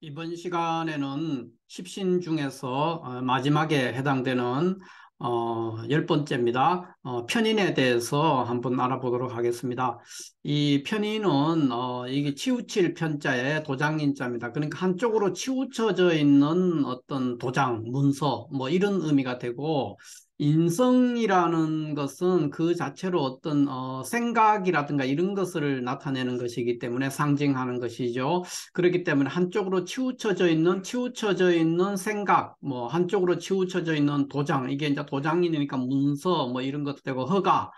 이번 시간에는 십신 중에서 마지막에 해당되는 10번째입니다. 편인에 대해서 한번 알아보도록 하겠습니다. 이 편인은 이게 치우칠 편자에 도장인자입니다. 그러니까 한쪽으로 치우쳐져 있는 어떤 도장, 문서 뭐 이런 의미가 되고, 인성이라는 것은 그 자체로 어떤 생각이라든가 이런 것을 나타내는 것이기 때문에 상징하는 것이죠. 그렇기 때문에 한쪽으로 치우쳐져 있는 생각, 뭐 한쪽으로 치우쳐져 있는 도장, 이게 이제 도장이니까 문서 뭐 이런 것도 되고 허가,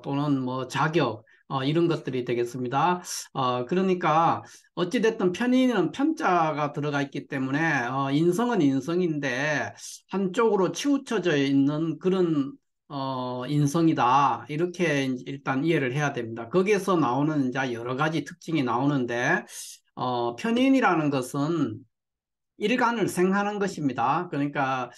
또는 뭐 자격, 이런 것들이 되겠습니다. 그러니까 어찌됐든 편인은 편자가 들어가 있기 때문에 인성은 인성인데 한쪽으로 치우쳐져 있는 그런 인성이다. 이렇게 일단 이해를 해야 됩니다. 거기에서 나오는 이제 여러 가지 특징이 나오는데, 편인이라는 것은 일간을 생하는 것입니다. 그러니까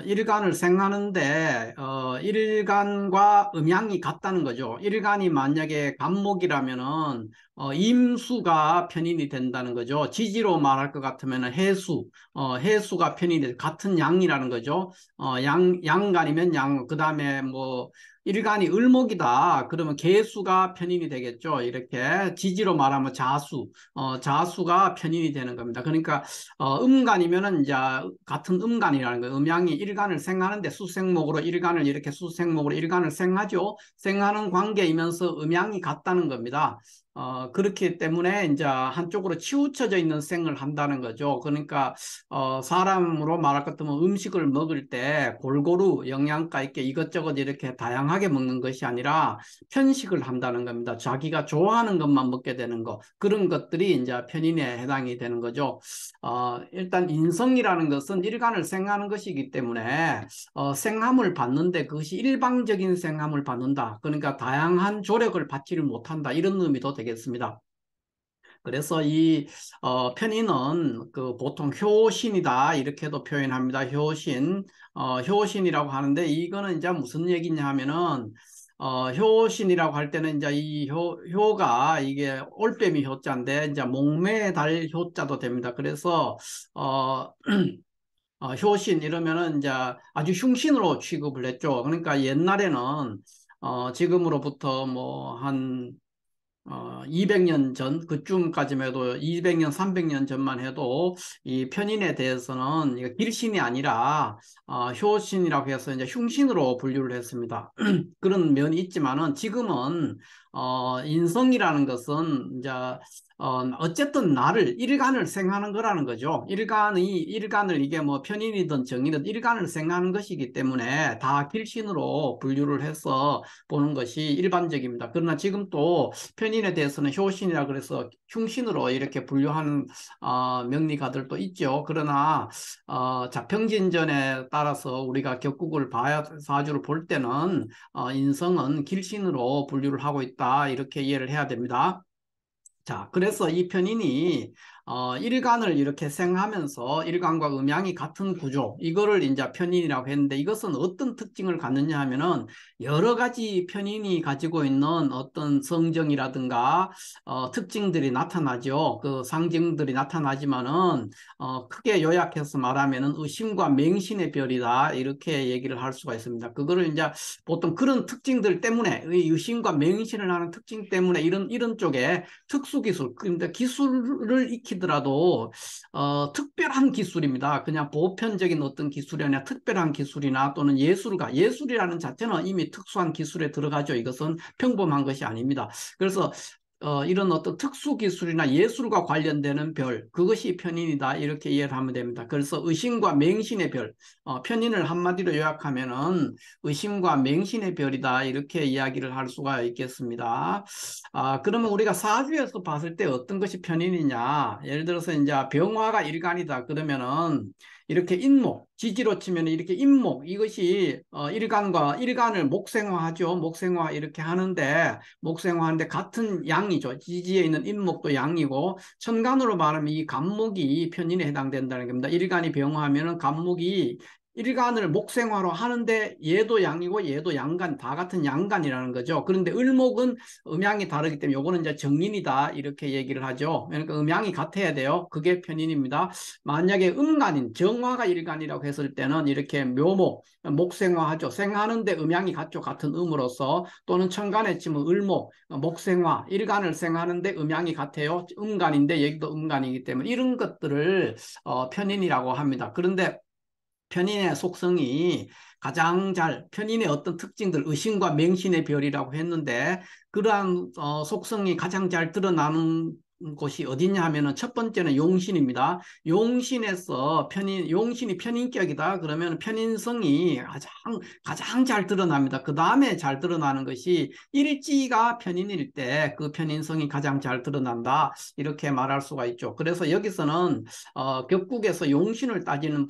일간을 생하는데 일간과 음양이 같다는 거죠. 일간이 만약에 간목이라면은 임수가 편인이 된다는 거죠. 지지로 말할 것 같으면 해수, 해수가 편인이 돼 같은 양이라는 거죠. 양간이면 양, 그다음에 뭐 일간이 을목이다. 그러면 계수가 편인이 되겠죠. 이렇게 지지로 말하면 자수, 자수가 편인이 되는 겁니다. 그러니까 음간이면은 이제 같은 음간이라는 거예요. 음양이 일간을 생하는데 수생목으로 일간을 이렇게 수생목으로 일간을 생하죠. 생하는 관계이면서 음양이 같다는 겁니다. 그렇기 때문에 이제 한쪽으로 치우쳐져 있는 생을 한다는 거죠. 그러니까 사람으로 말할 것 같으면 음식을 먹을 때 골고루 영양가 있게 이것저것 이렇게 다양하게 먹는 것이 아니라 편식을 한다는 겁니다. 자기가 좋아하는 것만 먹게 되는 거, 그런 것들이 이제 편인에 해당이 되는 거죠. 일단 인성이라는 것은 일간을 생하는 것이기 때문에 생함을 받는데 그것이 일방적인 생함을 받는다. 그러니까 다양한 조력을 받지를 못한다. 이런 의미도 되겠습니다. 그래서 이 편인은 그 보통 효신이다 이렇게도 표현합니다. 효신, 효신이라고 하는데 이거는 이제 무슨 얘기냐 하면은 효신이라고 할 때는 이제 이 효가 이게 올빼미 효자인데 이제 목매에 달 효자도 됩니다. 그래서 어, 효신 이러면은 이제 아주 흉신으로 취급을 했죠. 그러니까 옛날에는 지금으로부터 뭐한 200년 전, 그쯤까지만 해도 200년, 300년 전만 해도 이 편인에 대해서는 이거 길신이 아니라 효신이라고 해서 이제 흉신으로 분류를 했습니다. 그런 면이 있지만은 지금은 인성이라는 것은 이제 어쨌든 나를 일간을 생하는 거라는 거죠. 일간을 이게 뭐 편인이든 정인이든 일간을 생하는 것이기 때문에 다 길신으로 분류를 해서 보는 것이 일반적입니다. 그러나 지금 또 편인에 대해서는 효신이라 그래서 흉신으로 이렇게 분류하는 명리가들도 있죠. 그러나 자평진전에 따라서 우리가 격국을 봐야 사주를 볼 때는 인성은 길신으로 분류를 하고 있다 이렇게 이해를 해야 됩니다. 자, 그래서 이 편인이 일간을 이렇게 생하면서 일간과 음양이 같은 구조, 이거를 이제 편인이라고 했는데 이것은 어떤 특징을 갖느냐 하면은 여러 가지 편인이 가지고 있는 어떤 성정이라든가 특징들이 나타나죠. 그 상징들이 나타나지만은 크게 요약해서 말하면은 의심과 맹신의 별이다 이렇게 얘기를 할 수가 있습니다. 그거를 이제 보통 그런 특징들 때문에 의심과 맹신을 하는 특징 때문에 이런 쪽에 특수기술, 근데 기술을 익히더라도 특별한 기술입니다. 그냥 보편적인 어떤 기술이 아니라 특별한 기술이나 또는 예술이라는 자체는 이미 특수한 기술에 들어가죠. 이것은 평범한 것이 아닙니다. 그래서 이런 어떤 특수 기술이나 예술과 관련되는 별, 그것이 편인이다 이렇게 이해를 하면 됩니다. 그래서 의심과 맹신의 별, 편인을 한마디로 요약하면은 의심과 맹신의 별이다 이렇게 이야기를 할 수가 있겠습니다. 그러면 우리가 사주에서 봤을 때 어떤 것이 편인이냐? 예를 들어서 이제 병화가 일간이다 그러면은 이렇게 인목, 지지로 치면 이렇게 인목, 이것이 일간을 목생화하죠. 목생화 이렇게 하는데 목생화하는데 같은 양이죠. 지지에 있는 인목도 양이고 천간으로 말하면 이 간목이 편인에 해당된다는 겁니다. 일간이 병화하면은 간목이 일간을 목생화로 하는데 얘도 양이고 얘도 양간, 다 같은 양간이라는 거죠. 그런데 을목은 음양이 다르기 때문에 요거는 이제 정인이다 이렇게 얘기를 하죠. 그러니까 음양이 같아야 돼요. 그게 편인입니다. 만약에 음간인 정화가 일간이라고 했을 때는 이렇게 묘목, 목생화하죠. 생하는데 음양이 같죠. 같은 음으로서. 또는 천간에 치면 을목, 목생화, 일간을 생하는데 음양이 같아요. 음간인데 여기도 음간이기 때문에 이런 것들을 편인이라고 합니다. 그런데 편인의 속성이 가장 편인의 어떤 특징들, 의신과 맹신의 별이라고 했는데, 그러한 속성이 가장 잘 드러나는 곳이 어디냐 하면은 첫 번째는 용신입니다. 용신에서 용신이 편인격이다. 그러면 편인성이 가장 잘 드러납니다. 그 다음에 잘 드러나는 것이 일지가 편인일 때 그 편인성이 가장 잘 드러난다. 이렇게 말할 수가 있죠. 그래서 여기서는 격국에서 용신을 따지는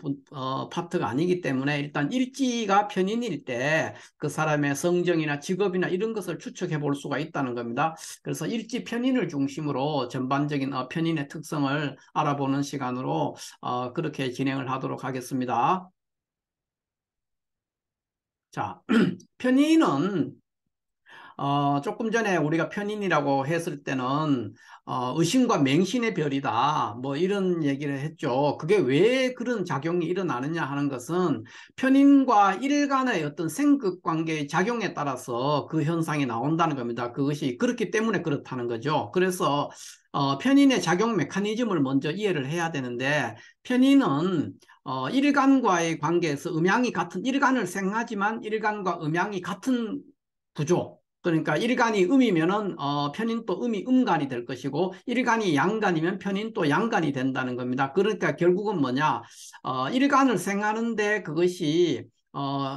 파트가 아니기 때문에 일단 일지가 편인일 때 그 사람의 성정이나 직업이나 이런 것을 추측해 볼 수가 있다는 겁니다. 그래서 일지 편인을 중심으로 전반적인 편인의 특성을 알아보는 시간으로 그렇게 진행을 하도록 하겠습니다. 자, 편인은 조금 전에 우리가 편인이라고 했을 때는 의신과 맹신의 별이다. 뭐 이런 얘기를 했죠. 그게 왜 그런 작용이 일어나느냐 하는 것은 편인과 일간의 어떤 생극 관계의 작용에 따라서 그 현상이 나온다는 겁니다. 그것이 그렇기 때문에 그렇다는 거죠. 그래서 편인의 작용 메커니즘을 먼저 이해를 해야 되는데 편인은 일간과의 관계에서 음양이 같은 일간을 생하지만 일간과 음양이 같은 구조 그러니까 일간이 음이면은 편인 또 음이 음간이 될 것이고 일간이 양간이면 편인 또 양간이 된다는 겁니다. 그러니까 결국은 뭐냐 일간을 생하는데 그것이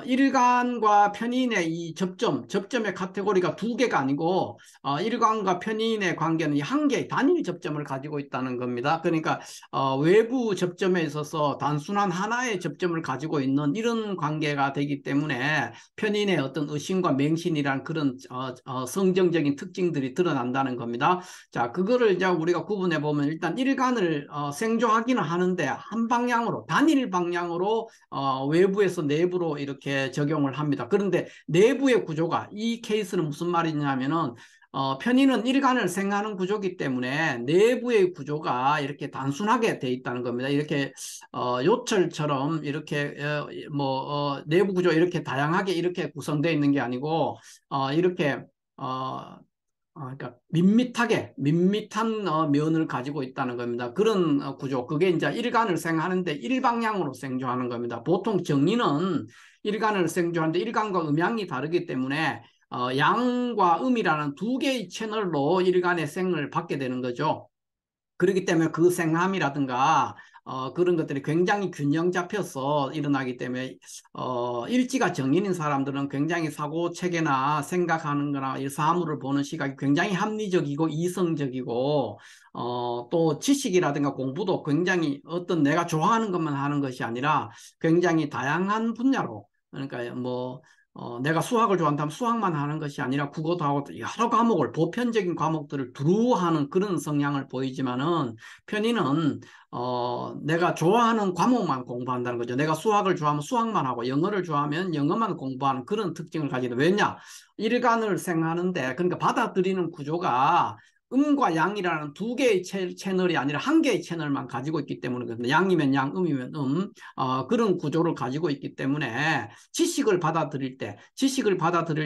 일간과 편인의 이 접점의 카테고리가 두 개가 아니고 일간과 편인의 관계는 한 개의 단일 접점을 가지고 있다는 겁니다. 그러니까 외부 접점에 있어서 단순한 하나의 접점을 가지고 있는 이런 관계가 되기 때문에 편인의 어떤 의심과 맹신이란 그런 성정적인 특징들이 드러난다는 겁니다. 자, 그거를 이제 우리가 구분해 보면 일단 일간을 생존하기는 하는데 한 방향으로 단일 방향으로 외부에서 내부로 이렇게 적용을 합니다. 그런데 내부의 구조가 이 케이스는 무슨 말이냐면은 편인은 일간을 생하는 구조이기 때문에 내부의 구조가 이렇게 단순하게 돼 있다는 겁니다. 이렇게 요철처럼 이렇게 내부 구조 이렇게 다양하게 이렇게 구성되어 있는 게 아니고 이렇게 그러니까 밋밋한 면을 가지고 있다는 겁니다. 그런 구조, 그게 이제 일간을 생하는데 일방향으로 생존하는 겁니다. 보통 정리는 일간을 생존하는데 일간과 음양이 다르기 때문에 양과 음이라는 두 개의 채널로 일간의 생을 받게 되는 거죠. 그렇기 때문에 그 생함이라든가 그런 것들이 굉장히 균형 잡혀서 일어나기 때문에 일지가 정인인 사람들은 굉장히 사고 체계나 생각하는 거나 이 사물을 보는 시각이 굉장히 합리적이고 이성적이고 또 지식이라든가 공부도 굉장히 어떤 내가 좋아하는 것만 하는 것이 아니라 굉장히 다양한 분야로 그러니까 뭐 내가 수학을 좋아한다면 수학만 하는 것이 아니라 국어도 하고 여러 과목을 보편적인 과목들을 두루 하는 그런 성향을 보이지만은 편의는 내가 좋아하는 과목만 공부한다는 거죠. 내가 수학을 좋아하면 수학만 하고 영어를 좋아하면 영어만 공부하는 그런 특징을 가지고 왜냐? 일간을 생하는데 그러니까 받아들이는 구조가 음과 양이라는 두 개의 채널이 아니라 한 개의 채널만 가지고 있기 때문에 그렇습니다. 양이면 양, 음이면 그런 구조를 가지고 있기 때문에 지식을 받아들일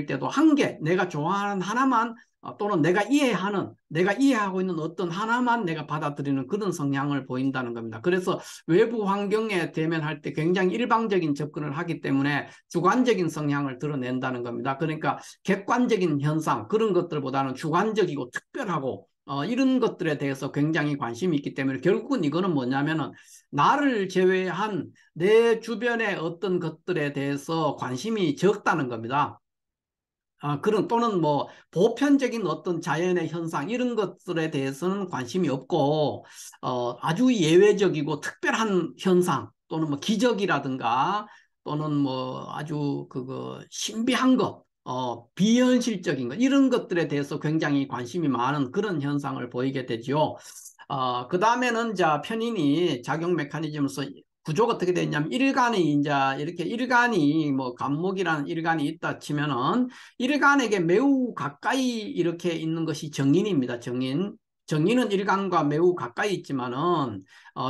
때도 한 개, 내가 좋아하는 하나만 또는 내가 이해하고 있는 어떤 하나만 내가 받아들이는 그런 성향을 보인다는 겁니다. 그래서 외부 환경에 대면할 때 굉장히 일방적인 접근을 하기 때문에 주관적인 성향을 드러낸다는 겁니다. 그러니까 객관적인 현상, 그런 것들보다는 주관적이고 특별하고 이런 것들에 대해서 굉장히 관심이 있기 때문에 결국은 이거는 뭐냐면은 나를 제외한 내 주변의 어떤 것들에 대해서 관심이 적다는 겁니다. 그런 또는 뭐 보편적인 어떤 자연의 현상 이런 것들에 대해서는 관심이 없고 아주 예외적이고 특별한 현상 또는 뭐 기적이라든가 또는 뭐 아주 그거 신비한 것 비현실적인 것 이런 것들에 대해서 굉장히 관심이 많은 그런 현상을 보이게 되죠. 그 다음에는 자 편인이 작용 메커니즘으로서 구조가 어떻게 되냐면 일간이 이제 이렇게 일간이 뭐 간목이라는 일간이 있다 치면은 일간에게 매우 가까이 이렇게 있는 것이 정인입니다. 정인. 정인은 일간과 매우 가까이 있지만은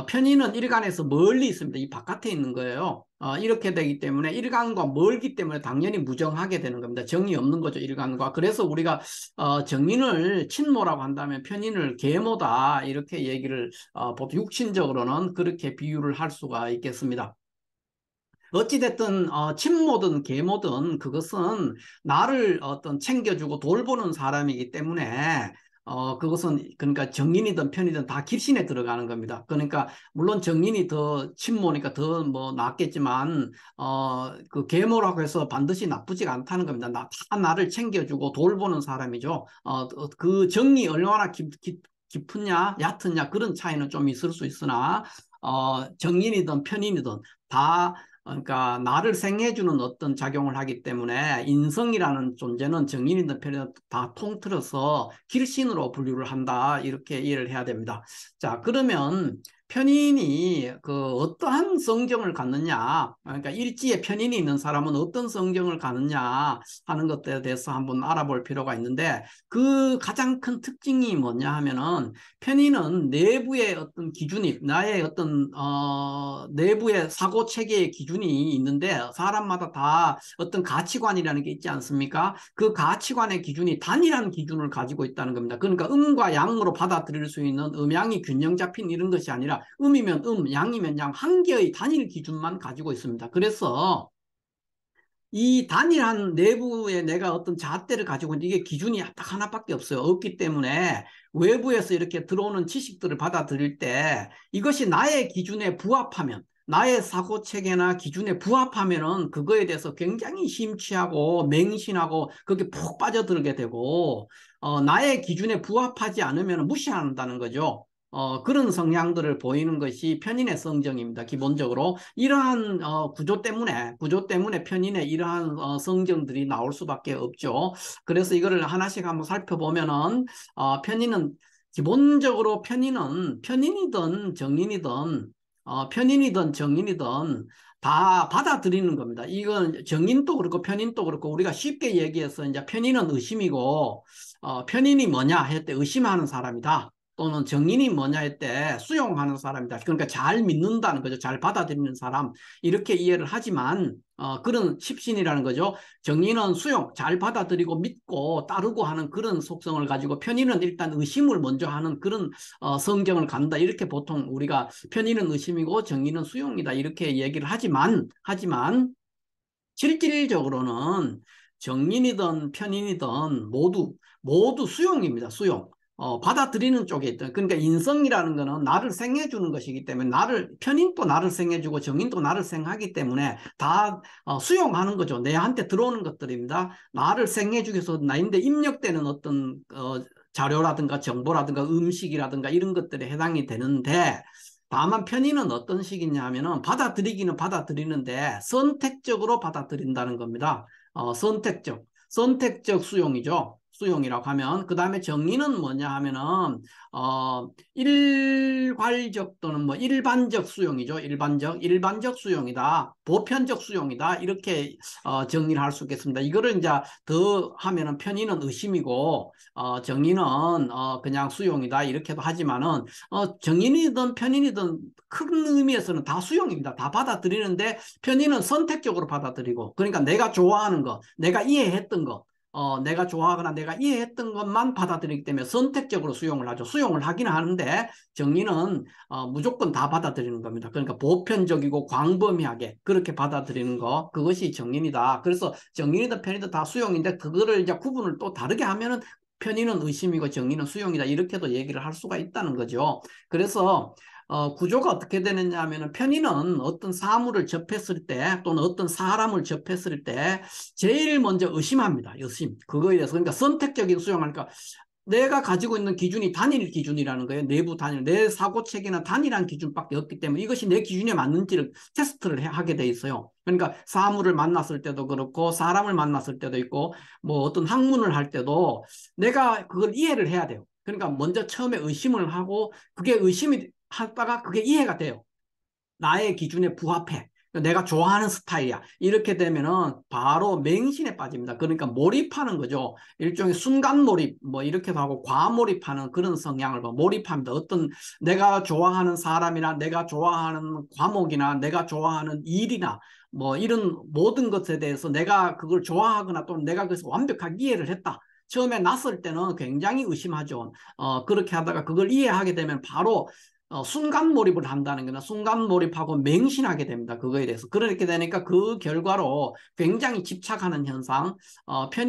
편인은 일간에서 멀리 있습니다. 이 바깥에 있는 거예요. 이렇게 되기 때문에 일간과 멀기 때문에 당연히 무정하게 되는 겁니다. 정이 없는 거죠, 일간과. 그래서 우리가 정인을 친모라고 한다면 편인을 계모다 이렇게 얘기를 보통 육신적으로는 그렇게 비유를 할 수가 있겠습니다. 어찌됐든 친모든 계모든 그것은 나를 어떤 챙겨주고 돌보는 사람이기 때문에 그것은 그러니까 정인이든 편이든 다 길신에 들어가는 겁니다. 그러니까 물론 정인이 더 친모니까 더 뭐 낫겠지만 그 계모라고 해서 반드시 나쁘지가 않다는 겁니다. 다 나를 챙겨주고 돌보는 사람이죠. 그 정이 얼마나 깊으냐 얕으냐 그런 차이는 좀 있을 수 있으나 정인이든 편인이든 다 그러니까 나를 생해주는 어떤 작용을 하기 때문에 인성이라는 존재는 정인이든 편이든 다 통틀어서 길신으로 분류를 한다 이렇게 이해를 해야 됩니다. 자, 그러면 편인이 그 어떠한 성정을 갖느냐, 그러니까 일지에 편인이 있는 사람은 어떤 성정을 갖느냐 하는 것에 대해서 한번 알아볼 필요가 있는데 그 가장 큰 특징이 뭐냐 하면은 편의는 내부의 어떤 기준이 나의 어떤 내부의 사고 체계의 기준이 있는데 사람마다 다 어떤 가치관이라는 게 있지 않습니까? 그 가치관의 기준이 단일한 기준을 가지고 있다는 겁니다. 그러니까 음과 양으로 받아들일 수 있는 음양이 균형 잡힌 이런 것이 아니라 음이면 양이면 양 한 개의 단일 기준만 가지고 있습니다. 그래서 이 단일한 내부에 내가 어떤 잣대를 가지고 있는데 이게 기준이 딱 하나밖에 없어요. 없기 때문에 외부에서 이렇게 들어오는 지식들을 받아들일 때 이것이 나의 기준에 부합하면 나의 사고 체계나 기준에 부합하면은 그거에 대해서 굉장히 심취하고 맹신하고 거기에 푹 빠져들게 되고 나의 기준에 부합하지 않으면 무시한다는 거죠. 그런 성향들을 보이는 것이 편인의 성정입니다. 기본적으로 이러한 구조 때문에 편인의 이러한 성정들이 나올 수밖에 없죠. 그래서 이거를 하나씩 한번 살펴보면은 편인은 기본적으로 편인이든 정인이든 편인이든 정인이든 다 받아들이는 겁니다. 이건 정인도 그렇고 편인도 그렇고 우리가 쉽게 얘기해서 이제 편인은 의심이고 편인이 뭐냐 할 때 의심하는 사람이다. 또는 정인이 뭐냐 할 때 수용하는 사람이다. 그러니까 잘 믿는다는 거죠. 잘 받아들이는 사람. 이렇게 이해를 하지만 그런 십신이라는 거죠. 정인은 수용, 잘 받아들이고 믿고 따르고 하는 그런 속성을 가지고 편인은 일단 의심을 먼저 하는 그런 성정을 갖는다. 이렇게 보통 우리가 편인은 의심이고 정인은 수용이다. 이렇게 얘기를 하지만 실질적으로는 정인이든 편인이든 모두 수용입니다. 수용. 받아들이는 쪽에 있다. 그러니까 인성이라는 거는 나를 생해주는 것이기 때문에 편인도 나를 생해주고 정인도 나를 생하기 때문에 다 수용하는 거죠. 내한테 들어오는 것들입니다. 나를 생해주기 위해서 나인데 입력되는 어떤 자료라든가 정보라든가 음식이라든가 이런 것들에 해당이 되는데 다만 편의는 어떤 식이냐 하면은 받아들이기는 받아들이는데 선택적으로 받아들인다는 겁니다. 선택적 수용이죠. 수용이라고 하면 그 다음에 정의는 뭐냐 하면은 일괄적 또는 뭐 일반적 수용이죠. 일반적 수용이다. 보편적 수용이다. 이렇게 정의를 할 수 있겠습니다. 이거를 이제 더 하면은 편의는 의심이고 정의는 그냥 수용이다. 이렇게도 하지만은 정인이든 편인이든 큰 의미에서는 다 수용입니다. 다 받아들이는데 편인은 선택적으로 받아들이고 그러니까 내가 좋아하는 것, 내가 이해했던 것, 내가 좋아하거나 내가 이해했던 것만 받아들이기 때문에 선택적으로 수용을 하죠. 수용을 하긴 하는데 정리는 무조건 다 받아들이는 겁니다. 그러니까 보편적이고 광범위하게 그렇게 받아들이는 거 그것이 정인이다. 그래서 정인이든 편이든 다 수용인데 그거를 이제 구분을 또 다르게 하면은 편의는 의심이고 정의는 수용이다. 이렇게도 얘기를 할 수가 있다는 거죠. 그래서 구조가 어떻게 되느냐 하면 편의는 어떤 사물을 접했을 때 또는 어떤 사람을 접했을 때 제일 먼저 의심합니다. 의심. 그거에 대해서 그러니까 선택적인 수용하니까 내가 가지고 있는 기준이 단일 기준이라는 거예요. 내부 단일. 내 사고 체계는 단일한 기준밖에 없기 때문에 이것이 내 기준에 맞는지를 테스트를 하게 돼 있어요. 그러니까 사물을 만났을 때도 그렇고 사람을 만났을 때도 있고 뭐 어떤 학문을 할 때도 내가 그걸 이해를 해야 돼요. 그러니까 먼저 처음에 의심을 하고 그게 의심이 하다가 그게 이해가 돼요. 나의 기준에 부합해. 내가 좋아하는 스타일이야. 이렇게 되면은 바로 맹신에 빠집니다. 그러니까 몰입하는 거죠. 일종의 순간 몰입, 뭐 이렇게도 하고 과몰입하는 그런 성향을 몰입합니다. 어떤 내가 좋아하는 사람이나 내가 좋아하는 과목이나 내가 좋아하는 일이나 뭐 이런 모든 것에 대해서 내가 그걸 좋아하거나 또는 내가 그래서 완벽하게 이해를 했다. 처음에 낯설 때는 굉장히 의심하죠. 그렇게 하다가 그걸 이해하게 되면 바로 순간 몰입을 한다는 거는 순간 몰입하고 맹신하게 됩니다. 그거에 대해서. 그렇게 되니까 그 결과로 굉장히 집착하는 현상,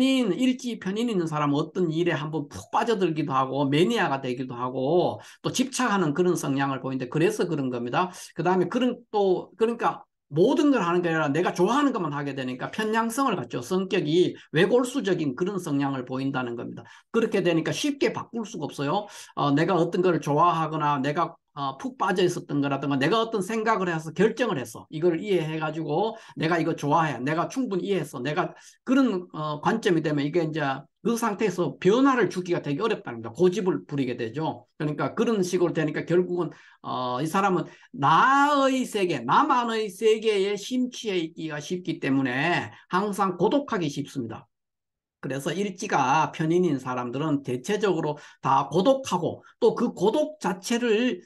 일지 편인 있는 사람은 어떤 일에 한번 푹 빠져들기도 하고 매니아가 되기도 하고 또 집착하는 그런 성향을 보이는데 그래서 그런 겁니다. 그 다음에 그러니까 모든 걸 하는 게 아니라 내가 좋아하는 것만 하게 되니까 편향성을 갖죠. 성격이 외골수적인 그런 성향을 보인다는 겁니다. 그렇게 되니까 쉽게 바꿀 수가 없어요. 내가 어떤 걸 좋아하거나 내가 푹 빠져 있었던 거라든가 내가 어떤 생각을 해서 결정을 했어. 이걸 이해해가지고 내가 이거 좋아해. 내가 충분히 이해했어. 내가 그런 관점이 되면 이게 이제 그 상태에서 변화를 주기가 되게 어렵다는 겁니다. 고집을 부리게 되죠. 그러니까 그런 식으로 되니까 결국은 이 사람은 나의 세계, 나만의 세계에 심취해 있기가 쉽기 때문에 항상 고독하기 쉽습니다. 그래서 일지가 편인인 사람들은 대체적으로 다 고독하고 또 그 고독 자체를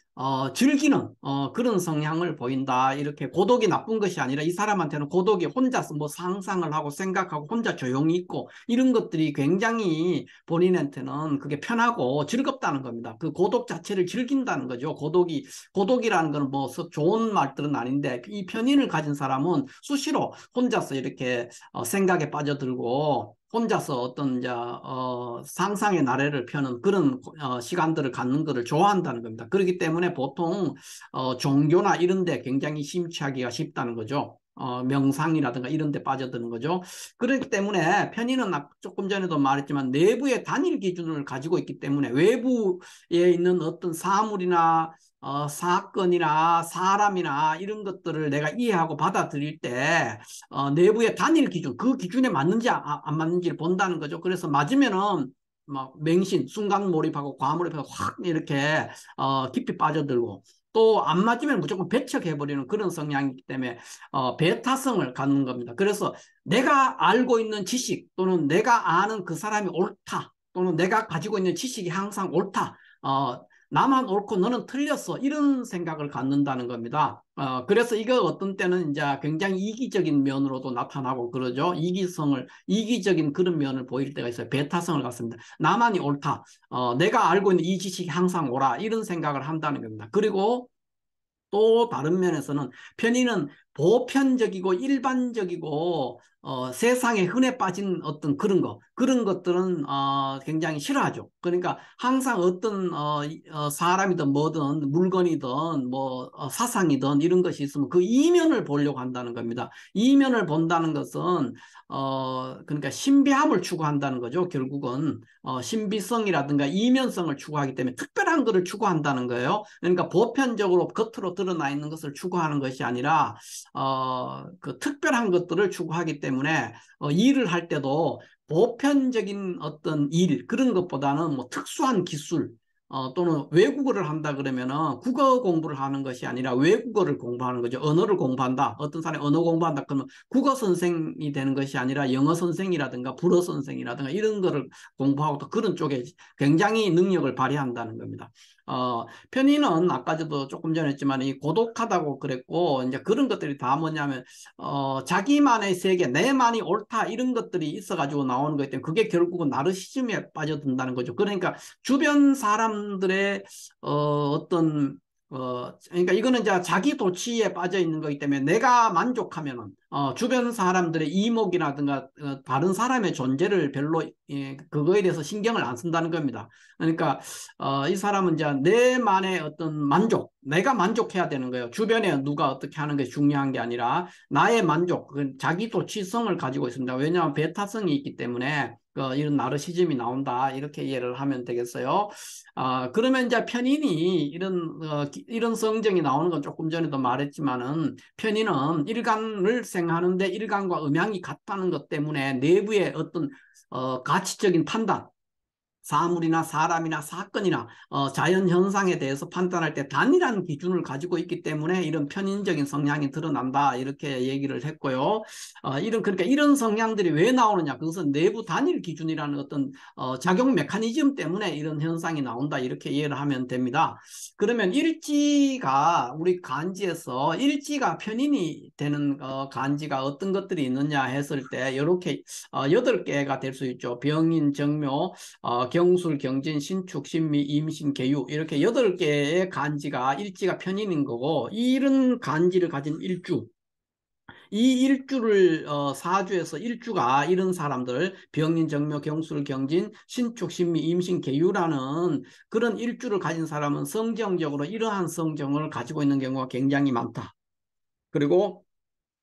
즐기는 그런 성향을 보인다. 이렇게 고독이 나쁜 것이 아니라 이 사람한테는 고독이 혼자서 뭐 상상을 하고 생각하고 혼자 조용히 있고 이런 것들이 굉장히 본인한테는 그게 편하고 즐겁다는 겁니다. 그 고독 자체를 즐긴다는 거죠. 고독이라는 거는 뭐 좋은 말들은 아닌데 이 편인을 가진 사람은 수시로 혼자서 이렇게 생각에 빠져들고 혼자서 어떤 이제 상상의 나래를 펴는 그런 시간들을 갖는 것을 좋아한다는 겁니다. 그렇기 때문에 보통 종교나 이런 데 굉장히 심취하기가 쉽다는 거죠. 명상이라든가 이런 데 빠져드는 거죠. 그렇기 때문에 편의는 조금 전에도 말했지만 내부의 단일 기준을 가지고 있기 때문에 외부에 있는 어떤 사물이나 사건이나 사람이나 이런 것들을 내가 이해하고 받아들일 때 내부의 단일 기준, 그 기준에 맞는지 안 맞는지를 본다는 거죠. 그래서 맞으면은 막 맹신, 순간 몰입하고 과몰입하고 확 이렇게 깊이 빠져들고 또 안 맞으면 무조건 배척해버리는 그런 성향이기 때문에 배타성을 갖는 겁니다. 그래서 내가 알고 있는 지식 또는 내가 아는 그 사람이 옳다 또는 내가 가지고 있는 지식이 항상 옳다. 나만 옳고 너는 틀렸어. 이런 생각을 갖는다는 겁니다. 그래서 이거 어떤 때는 이제 굉장히 이기적인 면으로도 나타나고 그러죠. 이기적인 그런 면을 보일 때가 있어요. 배타성을 갖습니다. 나만이 옳다. 내가 알고 있는 이 지식이 항상 옳아. 이런 생각을 한다는 겁니다. 그리고 또 다른 면에서는 편의는 보편적이고 일반적이고 세상에 흔해 빠진 어떤 그런 것들은 굉장히 싫어하죠. 그러니까 항상 어떤 사람이든 뭐든 물건이든 뭐 사상이든 이런 것이 있으면 그 이면을 보려고 한다는 겁니다. 이면을 본다는 것은 그러니까 신비함을 추구한다는 거죠. 결국은 신비성이라든가 이면성을 추구하기 때문에 특별한 것을 추구한다는 거예요. 그러니까 보편적으로 겉으로 드러나 있는 것을 추구하는 것이 아니라 그 특별한 것들을 추구하기 때문에 일을 할 때도 보편적인 어떤 일 그런 것보다는 뭐 특수한 기술 또는 외국어를 한다 그러면은 국어 공부를 하는 것이 아니라 외국어를 공부하는 거죠. 언어를 공부한다. 어떤 사람이 언어 공부한다 그러면 국어 선생이 되는 것이 아니라 영어 선생이라든가 불어 선생이라든가 이런 거를 공부하고 또 그런 쪽에 굉장히 능력을 발휘한다는 겁니다. 편의는 아까도 조금 전에 했지만 이 고독하다고 그랬고 이제 그런 것들이 다 뭐냐면 자기만의 세계, 내만이 옳다 이런 것들이 있어가지고 나오는 거기 때문에 그게 결국은 나르시즘에 빠져든다는 거죠. 그러니까 주변 사람들의 어떤 그러니까 이거는 이제 자기 도취에 빠져 있는 거기 때문에 내가 만족하면은 주변 사람들의 이목이라든가 다른 사람의 존재를 별로 그거에 대해서 신경을 안 쓴다는 겁니다. 그러니까 이 사람은 이제 내만의 어떤 만족, 내가 만족해야 되는 거예요. 주변에 누가 어떻게 하는 게 중요한 게 아니라 나의 만족, 자기 도취성을 가지고 있습니다. 왜냐하면 배타성이 있기 때문에 이런 나르시즘이 나온다 이렇게 이해를 하면 되겠어요. 그러면 이제 편인이 이런 성정이 나오는 건 조금 전에도 말했지만은 편인은 일간을 생하는데 일간과 음양이 같다는 것 때문에 내부의 어떤 가치적인 판단 사물이나 사람이나 사건이나 자연 현상에 대해서 판단할 때 단일한 기준을 가지고 있기 때문에 이런 편인적인 성향이 드러난다 이렇게 얘기를 했고요. 그러니까 이런 성향들이 왜 나오느냐, 그것은 내부 단일 기준이라는 어떤 작용 메커니즘 때문에 이런 현상이 나온다 이렇게 이해를 하면 됩니다. 그러면 일지가 우리 간지에서 일지가 편인이 되는 간지가 어떤 것들이 있느냐 했을 때 이렇게 8개가 될 수 있죠. 병인, 정묘, 경술, 경진, 신축, 신미, 임신, 계유 이렇게 8개의 간지가 일지가 편인인 거고, 이런 간지를 가진 일주, 이 일주를 사주에서 일주가 이런 사람들 병인, 정묘, 경술, 경진, 신축, 신미, 임신, 계유라는 그런 일주를 가진 사람은 성정적으로 이러한 성정을 가지고 있는 경우가 굉장히 많다. 그리고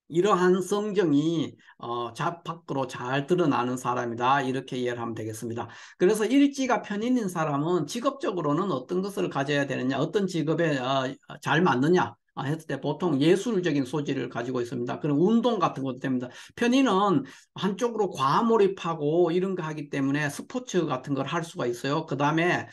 이러한 성정이 밖으로 잘 드러나는 사람이다 이렇게 이해를 하면 되겠습니다. 그래서 일지가 편인인 사람은 직업적으로는 어떤 것을 가져야 되느냐, 어떤 직업에 잘 맞느냐 했을 때 보통 예술적인 소질을 가지고 있습니다. 그런 운동 같은 것도 됩니다. 편인은 한쪽으로 과몰입하고 이런 거 하기 때문에 스포츠 같은 걸 할 수가 있어요. 그 다음에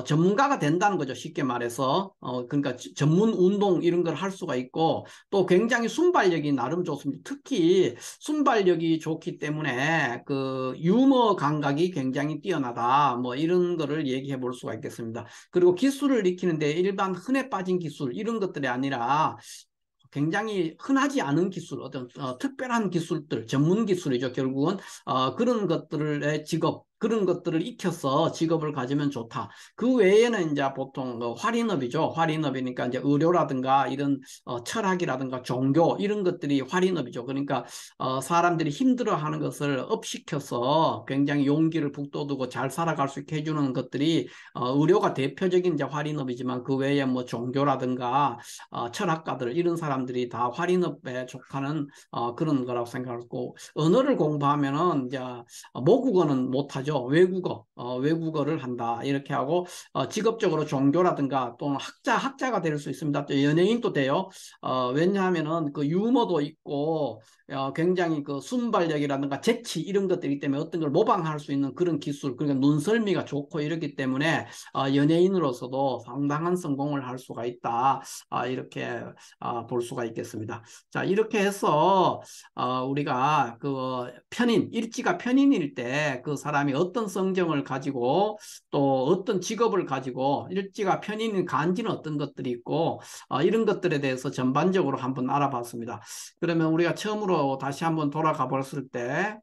전문가가 된다는 거죠. 쉽게 말해서 그러니까 전문 운동 이런 걸 할 수가 있고, 또 굉장히 순발력이 나름 좋습니다. 특히 순발력이 좋기 때문에 그 유머 감각이 굉장히 뛰어나다. 뭐 이런 거를 얘기해 볼 수가 있겠습니다. 그리고 기술을 익히는데 일반 흔해 빠진 기술 이런 것들이 아니라 굉장히 흔하지 않은 기술, 어떤 특별한 기술들, 전문 기술이죠. 결국은 그런 것들의 직업, 그런 것들을 익혀서 직업을 가지면 좋다. 그 외에는 이제 보통 활인업이죠. 활인업이니까 이제 의료라든가 이런 철학이라든가 종교 이런 것들이 활인업이죠. 그러니까 사람들이 힘들어하는 것을 업시켜서 굉장히 용기를 북돋우고 잘 살아갈 수 있게 해주는 것들이 의료가 대표적인 이제 활인업이지만, 그 외에 뭐 종교라든가 철학가들 이런 사람들이 다 활인업에 속하는 그런 거라고 생각하고, 언어를 공부하면은 이제 모국어는 못하죠. 외국어를 한다 이렇게 하고, 직업적으로 종교라든가 또는 학자가 될 수 있습니다. 또 연예인도 돼요. 왜냐하면은 그 유머도 있고 굉장히 그 순발력이라든가 재치 이런 것들이기 때문에 어떤 걸 모방할 수 있는 그런 기술, 그러니까 눈썰미가 좋고 이렇기 때문에 연예인으로서도 상당한 성공을 할 수가 있다. 이렇게 볼 수가 있겠습니다. 자, 이렇게 해서 우리가 그 일지가 편인일 때 그 사람이 어떤 성정을 가지고 또 어떤 직업을 가지고, 일지가 편인인 간지는 어떤 것들이 있고 이런 것들에 대해서 전반적으로 한번 알아봤습니다. 그러면 우리가 처음으로 다시 한번 돌아가 봤을 때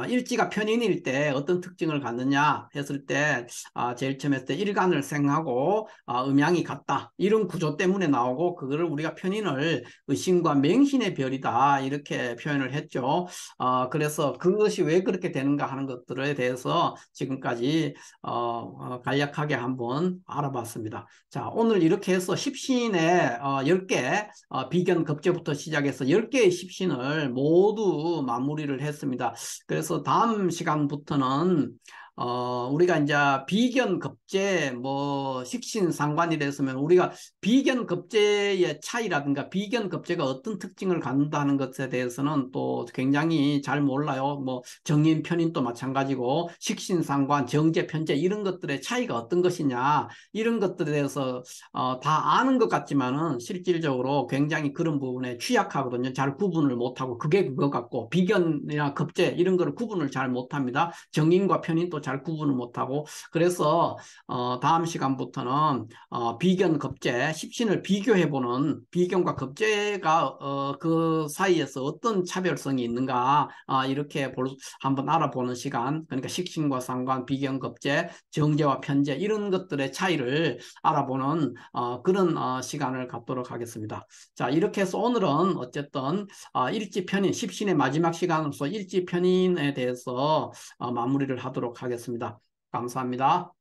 일지가 편인일 때 어떤 특징을 갖느냐 했을 때 제일 처음 했을 때 일간을 생하고 음양이 같다 이런 구조 때문에 나오고, 그거를 우리가 편인을 의신과 맹신의 별이다 이렇게 표현을 했죠. 그래서 그것이 왜 그렇게 되는가 하는 것들에 대해서 지금까지 간략하게 한번 알아봤습니다. 자, 오늘 이렇게 해서 십신의 10개 비견 급제부터 시작해서 10개의 십신을 모두 마무리를 했습니다. 그래서 다음 시간부터는 우리가 이제 비견 급제 뭐 식신 상관이랬으면 우리가 비견 급제의 차이라든가 비견 급제가 어떤 특징을 갖는다는 것에 대해서는 또 굉장히 잘 몰라요. 뭐 정인 편인도 마찬가지고 식신 상관 정제 편제 이런 것들의 차이가 어떤 것이냐 이런 것들에 대해서 다 아는 것 같지만은 실질적으로 굉장히 그런 부분에 취약하거든요. 잘 구분을 못하고, 그게 그거 같고 비견이나 급제 이런 거를 구분을 잘 못합니다. 정인과 편인도 잘 구분을 못하고. 그래서 다음 시간부터는 비견 급제 십신을 비교해보는, 비견과 급제가 그 사이에서 어떤 차별성이 있는가 이렇게 한번 알아보는 시간, 그러니까 식신과 상관, 비견 급제, 정제와 편제 이런 것들의 차이를 알아보는 그런 시간을 갖도록 하겠습니다. 자, 이렇게 해서 오늘은 어쨌든 일지편인, 십신의 마지막 시간으로서 일지편인에 대해서 마무리를 하도록 하겠습니다. 감사합니다.